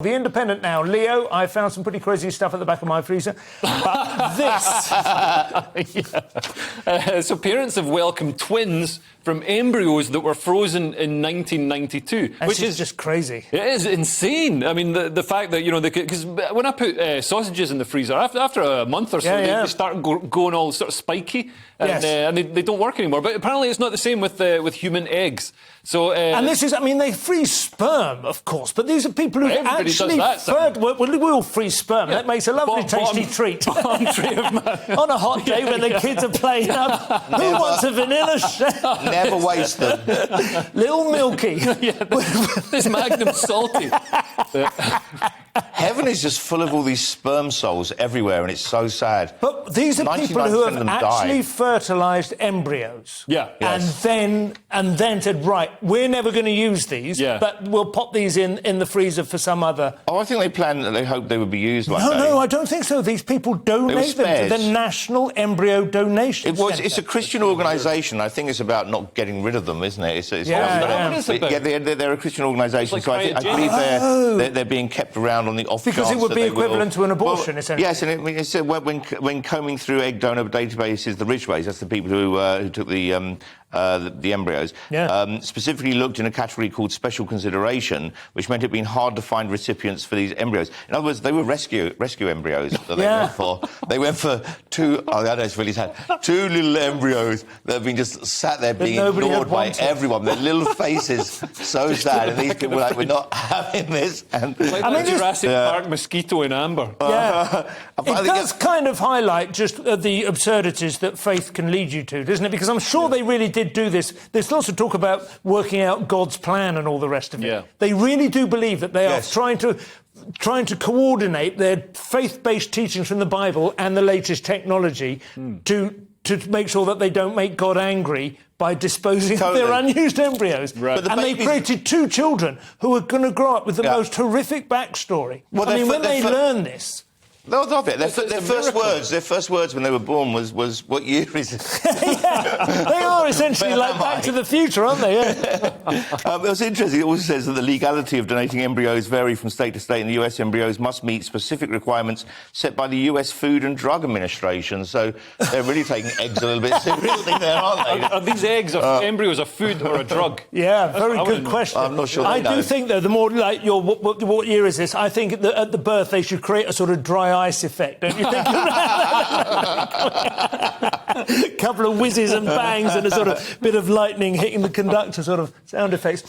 The Independent now. Leo, I found some pretty crazy stuff at the back of my freezer. But this... So parents have welcomed twins from embryos that were frozen in 1992. Which is just crazy. It is insane. I mean, the fact that, you know, because when I put sausages in the freezer, after a month or so, they start going all sort of spiky. And they don't work anymore. But apparently it's not the same with human eggs. So, and this is, I mean, they freeze sperm, of course, but these are people who actually... we all freeze sperm. Yeah. That makes a lovely, tasty treat. On a hot day when the kids are playing up. Who wants a vanilla shake? Never waste them. Little milky. This Magnum salty. Heaven is just full of all these sperm souls everywhere, and it's so sad. But these are people who have actually fertilised embryos. Yeah. Yes. And then said, right, we're never going to use these, but we'll pop these in the freezer for some other... Oh, I think they planned that they hoped they would be used one day. No, I don't think so. These people donate them to the National Embryo Donation Centre. It's a Christian organisation. I think it's about not getting rid of them, isn't it? They're a Christian organisation, so I believe they're being kept around on the off chance because it would be equivalent to an abortion, essentially. Yes, and it said when combing through egg donor databases, the Ridgeways, that's the people who took the embryos, specifically looked in a category called special consideration, which meant it being hard to find recipients for these embryos. In other words, they were rescue embryos that they went for. They went for two little embryos that have been just sat there being ignored by everyone. Their little faces so sad, and these people were like, we're not having this. And I mean, Jurassic Park mosquito in amber. It does kind of highlight just the absurdities that faith can lead you to, doesn't it? Because I'm sure they really did do this. There's lots of talk about working out God's plan and all the rest of it. Yeah. They really do believe that they are trying to coordinate their faith-based teachings from the Bible and the latest technology to make sure that they don't make God angry by disposing of their unused embryos. Right. And they created two children who are going to grow up with the most horrific backstory. Well, I mean, when they learn this... They'll love it. Their first words when they were born was "What year is it?" They are essentially like Back to the Future, aren't they? It was interesting. It also says that the legality of donating embryos vary from state to state. In the US, embryos must meet specific requirements set by the US Food and Drug Administration. So they're really taking eggs a little bit seriously there, aren't they? Are these embryos a food or a drug? Yeah, very good question. I'm not sure. I do think, though, the more like what year is this? I think at the birth they should create a sort of dry ice effect, don't you think? A couple of whizzes and bangs and a sort of bit of lightning hitting the conductor sort of sound effects.